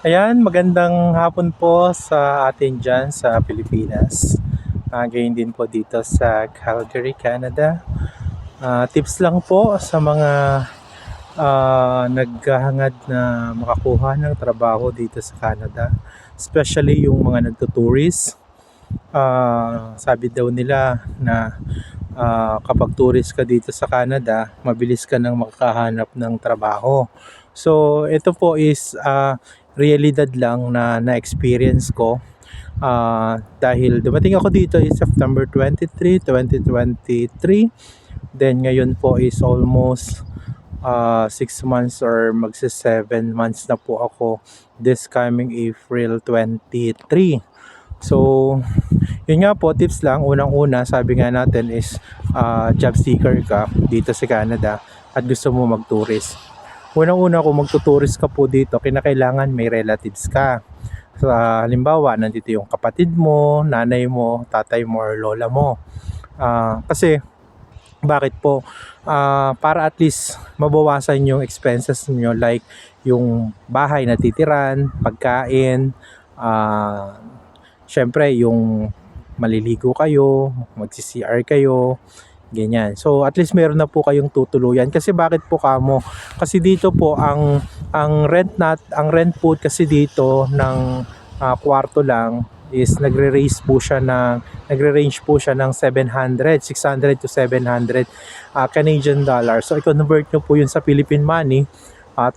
Ayan, magandang hapon po sa atin dyan sa Pilipinas. Gayon din po dito sa Calgary, Canada. Tips lang po sa mga naghahangad na makakuha ng trabaho dito sa Canada. Especially yung mga nagtutourist. Sabi daw nila na kapag tourist ka dito sa Canada, mabilis ka nang makahanap ng trabaho. So, ito po is realidad lang na na-experience ko. Dahil dumating ako dito is September 23, 2023. Then ngayon po is almost 6 months or magsi 7 months na po ako this coming April 23. So, yun nga po, tips lang. Unang-una, sabi nga natin is job seeker ka dito sa Canada at gusto mo mag-tourist. Unang-una, kung magtutourist ka po dito, kinakailangan may relatives ka. Halimbawa, nandito yung kapatid mo, nanay mo, tatay mo, or lola mo. Kasi, bakit po? Para at least mabawasan yung expenses niyo, like yung bahay na titiran, pagkain, syempre yung maliligo kayo, magsi-CR kayo, ganyan. So at least meron na po kayong tutuluyan. Kasi bakit po kamo? Kasi dito po ang rent po kasi dito ng kwarto lang is nagre-range po siya ng 600 to 700 Canadian dollar. So i-convert nyo po yun sa Philippine money,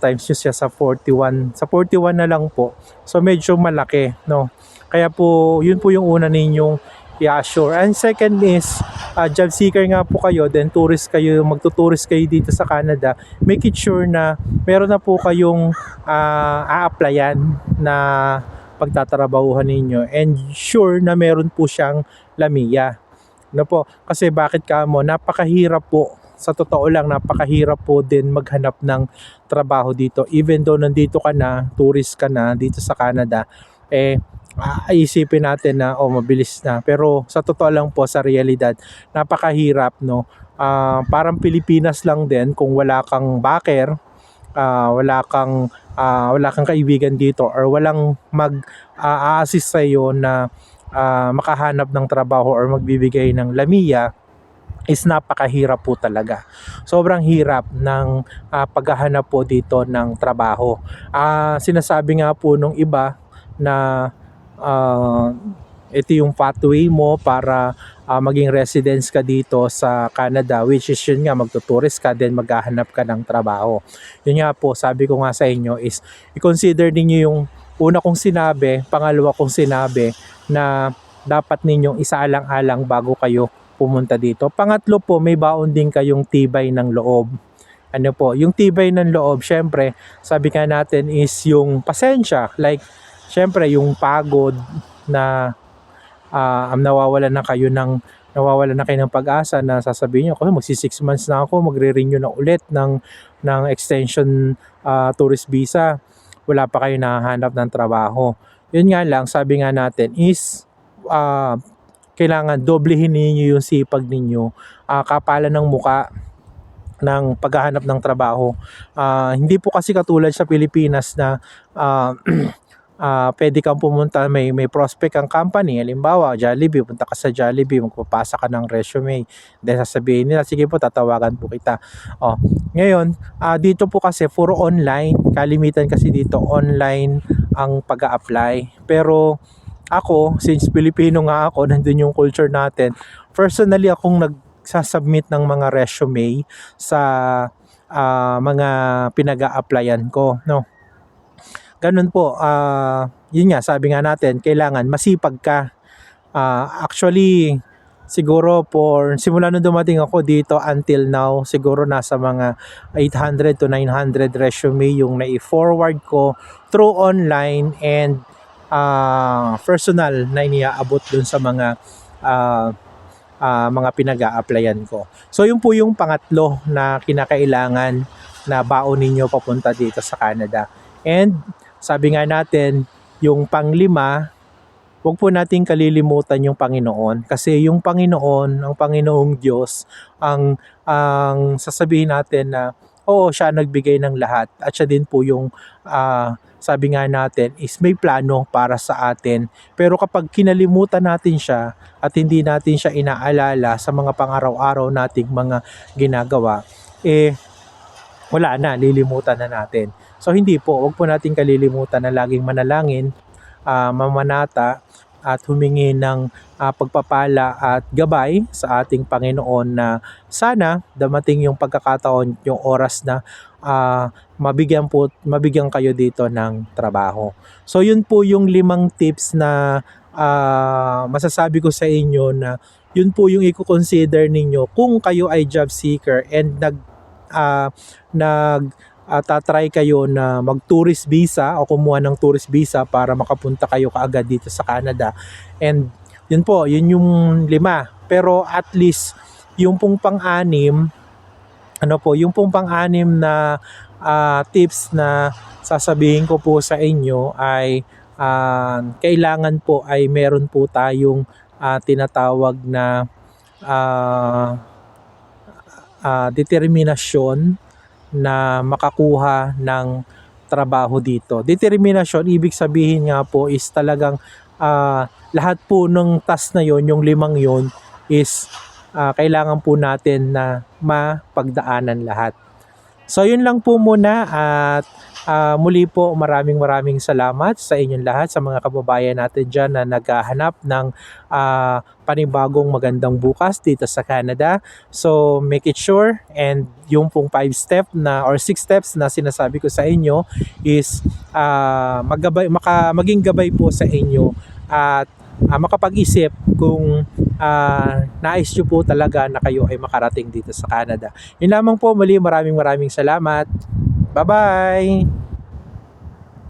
times nyo siya sa 41 na lang po. So medyo malaki, no? Kaya po, yun po yung una ninyong i-assure. And second is, job seeker nga po kayo, then magtutourist kayo dito sa Canada, make it sure na meron na po kayong a-applyan na pagtatrabahuhan ninyo, and sure na meron po siyang LAMIA. No po? Kasi bakit kamo? Napakahirap po. Sa totoo lang, napakahirap po din maghanap ng trabaho dito. Even though nandito ka na, tourist ka na dito sa Canada, isipin natin na mabilis na, pero sa totoo lang po, sa realidad napakahirap, no? Parang Pilipinas lang din, kung wala kang backer, wala kang kaibigan dito, or walang mag-assist sa iyo na makahanap ng trabaho or magbibigay ng LAMIA, is napakahirap po talaga. Sobrang hirap ng paghahanap po dito ng trabaho. Sinasabi nga po nung iba na ito yung pathway mo para maging residence ka dito sa Canada, which is yun nga, magtutourist ka, then maghahanap ka ng trabaho. Yun nga po, sabi ko nga sa inyo is i-consider ninyo yung una kong sinabi, pangalawa kong sinabi, na dapat ninyong isaalang-alang bago kayo pumunta dito. Pangatlo po, may baon din kayong tibay ng loob. Ano po, yung tibay ng loob, syempre, sabi nga natin is yung pasensya, like syempre yung pagod na nawawalan na kayo ng pag-asa, na sasabihin nyo, kasi magsi 6 months na ako, magre-renew na ulit ng extension tourist visa, wala pa kayo nahahanap ng trabaho. Yun nga lang, sabi nga natin is kailangan doblehin niyo yung sipag ninyo, kapalan ng muka ng paghahanap ng trabaho. Hindi po kasi katulad sa Pilipinas na pwede kang pumunta, may prospect ang company, halimbawa Jollibee, punta ka sa Jollibee, magpapasa ka ng resume, then sasabihin nila, sige po, tatawagan po kita. Ngayon, dito po kasi puro online, kalimitan kasi dito online ang pag-a-apply. Pero ako, since Pilipino nga ako, nandun yung culture natin, personally akong nagsasubmit ng mga resume sa mga pinag-a-applyan ko, no? Ganun po, yun nga, sabi nga natin, kailangan masipag ka. Actually, siguro simula nung dumating ako dito until now, siguro nasa mga 800 to 900 resume yung nai-forward ko through online and personal na iniaabot dun sa mga pinag-a-applyan ko. So yun po yung pangatlo na kinakailangan na baon ninyo papunta dito sa Canada. And sabi nga natin, yung panglima, huwag po nating kalilimutan yung Panginoon. Kasi yung Panginoon, ang Panginoong Diyos, ang sasabihin natin na oo, siya nagbigay ng lahat at siya din po yung sabi nga natin is may plano para sa atin. Pero kapag kinalimutan natin siya at hindi natin siya inaalala sa mga pang-araw-araw nating mga ginagawa, wala na, lilimutan na natin. So hindi po, wag po natin kalilimutan na laging manalangin, mamanata at humingi ng pagpapala at gabay sa ating Panginoon na sana damating yung pagkakataon, yung oras na mabigyan kayo dito ng trabaho. So yun po yung 5 tips na masasabi ko sa inyo na yun po yung i-consider ninyo kung kayo ay job seeker and tatry kayo na mag-tourist visa o kumuha ng tourist visa para makapunta kayo kaagad dito sa Canada. And yun po, yun yung 5. Pero at least yung pong pang-6 na tips na sasabihin ko po sa inyo ay kailangan po ay meron po tayong tinatawag na determinasyon na makakuha ng trabaho dito. Determinasyon, ibig sabihin nga po is talagang lahat po ng task na yon, yung 5 yon is kailangan po natin na mapagdaanan lahat. So yun lang po muna at muli po maraming salamat sa inyong lahat, sa mga kababayan natin dyan na naghahanap ng panibagong magandang bukas dito sa Canada. So make it sure, and yung pong 5 step na or 6 steps na sinasabi ko sa inyo is maging gabay po sa inyo at makapag-isip kung nais nyo po talaga na kayo ay makarating dito sa Canada. Yun lamang po, muli maraming salamat. Bye-bye!